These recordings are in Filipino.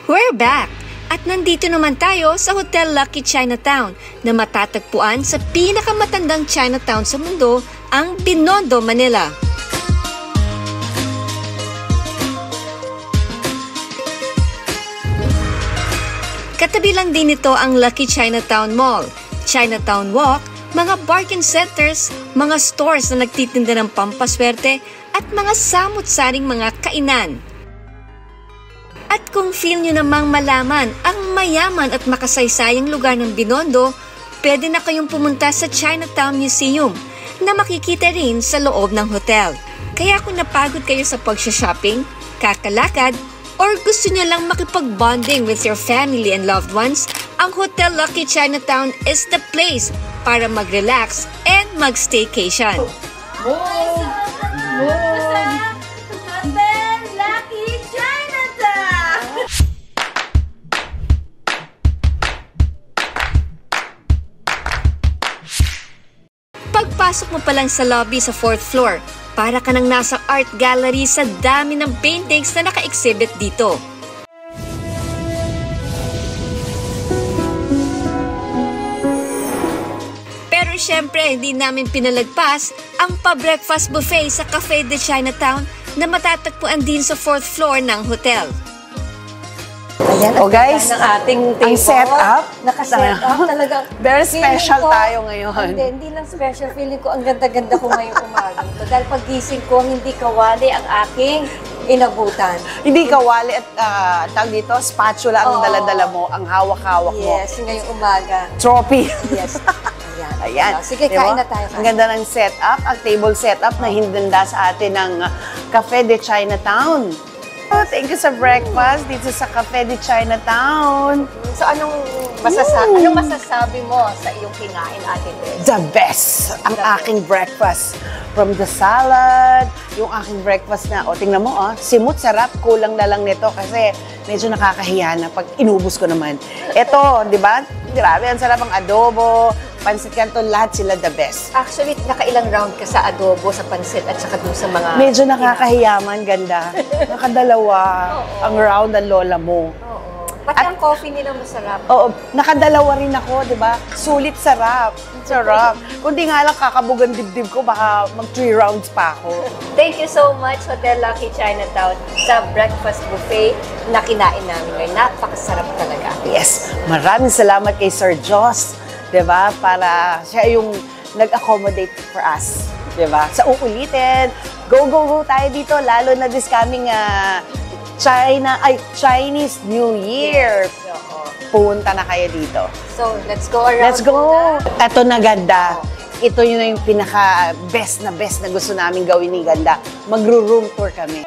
We're back! At nandito naman tayo sa Hotel Lucky Chinatown na matatagpuan sa pinakamatandang Chinatown sa mundo, ang Binondo, Manila. Katabi lang din ito ang Lucky Chinatown Mall, Chinatown Walk, mga bargain centers, mga stores na nagtitinda ng pampaswerte at mga samut-saring mga kainan. At kung feel nyo namang malaman ang mayaman at makasaysayang lugar ng Binondo, pwede na kayong pumunta sa Chinatown Museum na makikita rin sa loob ng hotel. Kaya kung napagod kayo sa pagsha-shopping, kakalakad, or gusto nyo lang makipag-bonding with your family and loved ones, ang Hotel Lucky Chinatown is the place para mag-relax and mag-staycation. Pagpasok mo pa lang sa lobby sa 4th floor, para ka nang nasa art gallery sa dami ng paintings na naka-exhibit dito. Pero syempre, hindi namin pinalagpas ang pa-breakfast buffet sa Cafe de Chinatown na matatagpuan din sa 4th floor ng hotel. Ayan, guys, ng ating table. Ang setup, Naka-set up talaga. Very special tayo ngayon. Hindi lang special. Feeling ko ang ganda-ganda ko ngayong umaga. Dahil pagising ko, hindi kawali ang aking inabutan. Hindi kawali at tawag dito, spatula ang dala-dala mo, ang hawak-hawak mo. Yes, ngayong umaga. Trophy. Yes. Ayan. Sige, diba? kain na tayo. Ang ganda ng setup, ang table setup na hinanda sa atin ng Cafe de Chinatown. Oh, thank you sa breakfast dito sa Cafe de Chinatown. So, anong masasabi mo sa iyong kinain, Ate Tess? The best! Ang aking breakfast. From the salad, yung aking breakfast na, tingnan mo, simut, sarap, kulang na lang nito kasi medyo nakakahiya na pag inubos ko naman. Ito, di ba? Grabe, ang sarap ang adobo, pansit canton, lahat sila the best. Actually, nakailang round ka sa adobo, sa pansit, at saka dun sa mga... Medyo nakakahiyaman, ganda. Nakadalawa ang round ng lola mo. Pati ang coffee nila masarap. Oo, nakadalawa rin ako, di ba? Sulit, sarap. Sarap. Kundi nga lang kakabugan dibdib ko, baka mag 3 rounds pa ako. Thank you so much, Hotel Lucky Chinatown, sa breakfast buffet na kinain namin ngayon. Napakasarap talaga. Yes, maraming salamat kay Sir Joss, di ba? Para siya yung nag-accommodate for us, di ba? Sa uulitin, go tayo dito, lalo na this coming Chinese New Year. Yes, punta na kayo dito. So, let's go around. Let's go! Ito na ganda. Ito yun yung pinaka-best na gusto namin gawin ni Ganda. Magro-room tour kami.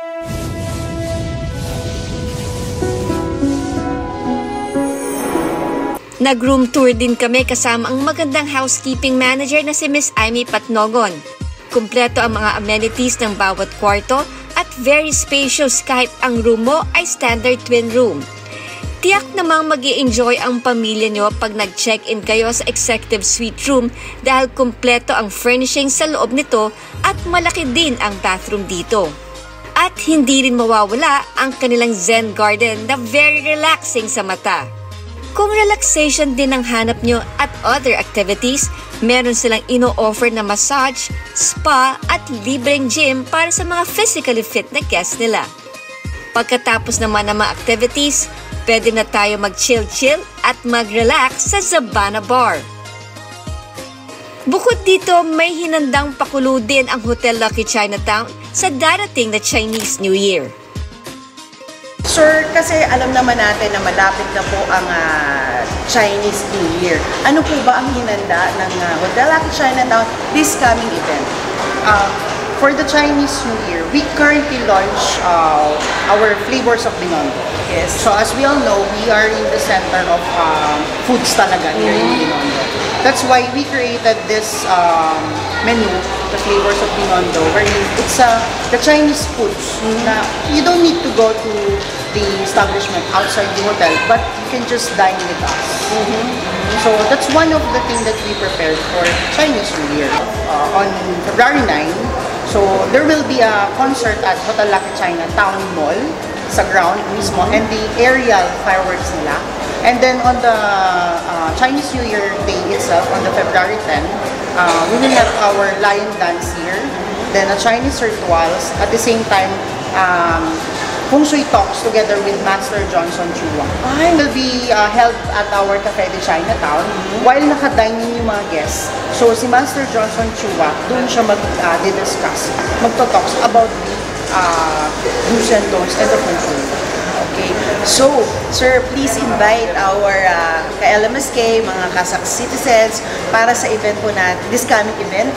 Nag-room tour din kami kasama ang magandang housekeeping manager na si Miss Amy Patnogon. Kumpleto ang mga amenities ng bawat kwarto at very spacious kahit ang room mo ay standard twin room. Tiyak namang mag-i-enjoy ang pamilya nyo pag nag-check-in kayo sa executive suite room dahil kumpleto ang furnishing sa loob nito at malaki din ang bathroom dito. At hindi rin mawawala ang kanilang Zen garden na very relaxing sa mata. Kung relaxation din ang hanap nyo at other activities, meron silang ino-offer na massage, spa at libreng gym para sa mga physically fit na guests nila. Pagkatapos naman ng mga activities, pwede na tayo mag-chill-chill at mag-relax sa Zabana Bar. Bukod dito, may hinandang pakulo din ang Hotel Lucky Chinatown sa darating na Chinese New Year. Sir, kasi alam naman natin na malapit na po ang Chinese New Year. Ano po ba ang hinanda ng Hotel Lucky Chinatown this coming event? For the Chinese New Year, we currently launch our flavors of Binondo. Yes. So as we all know, we are in the center of foods talaga here in Binondo. That's why we created this menu, the flavors of Binondo, wherein it's the Chinese foods. Na you don't need to go to the establishment outside the hotel, but you can just dine with us. So that's one of the things that we prepared for Chinese New Year. On February 9, so there will be a concert at Hotel Lucky Chinatown Mall. sa ground mismo, and the aerial fireworks nila. And then on the Chinese New Year day itself, on the February 10, we will have our lion dance here, then a Chinese rituals, at the same time, Feng Shui talks together with Master Johnson Chua. Will be held at our Cafe de Chinatown while naka-dine-in yung mga guests. So si Master Johnson Chua, doon siya mag-discuss, magto-talks about the do's and don'ts and the Feng Shui. Okay. So, sir, please invite our ka-LMSK, mga Kazakh citizens para sa event po na this coming event.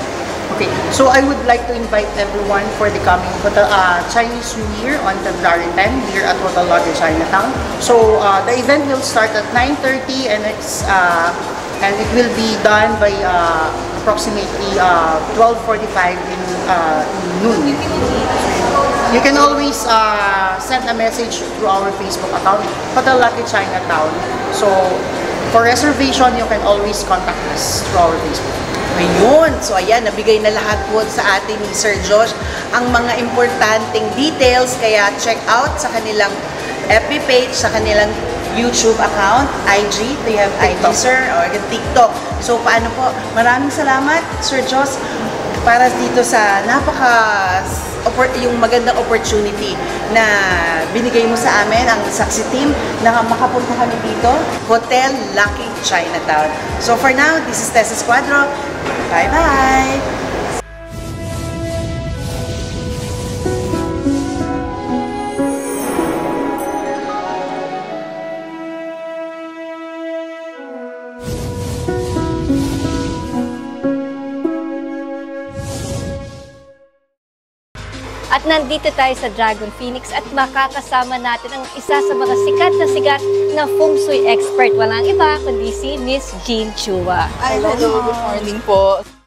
Okay, so I would like to invite everyone for the coming Chinese New Year on February 10 here at Hotel Lodge in Chinatown. So the event will start at 9:30 and it will be done by approximately 12:45 in noon. You can always send a message through our Facebook account, Hotel Lodge in Chinatown. So for reservation, you can always contact us through our Facebook. Ayun. So, ayan, nabigay na lahat po sa atin ni Sir Josh ang mga importanteng details. Kaya check out sa kanilang FB page, sa kanilang YouTube account, IG. Do you have IG, sir? Or TikTok. So, paano po? Maraming salamat, Sir Josh, para dito sa yung magandang opportunity na binigay mo sa amin, ang Saksi team, na makapunta kami dito, Hotel Lucky Chinatown. So for now, this is Tessa Squadro. Bye-bye! At nandito tayo sa Dragon Phoenix at makakasama natin ang isa sa mga sikat na Feng Shui expert. Walang iba kundi si Miss Jean Chua. Hello, good morning po.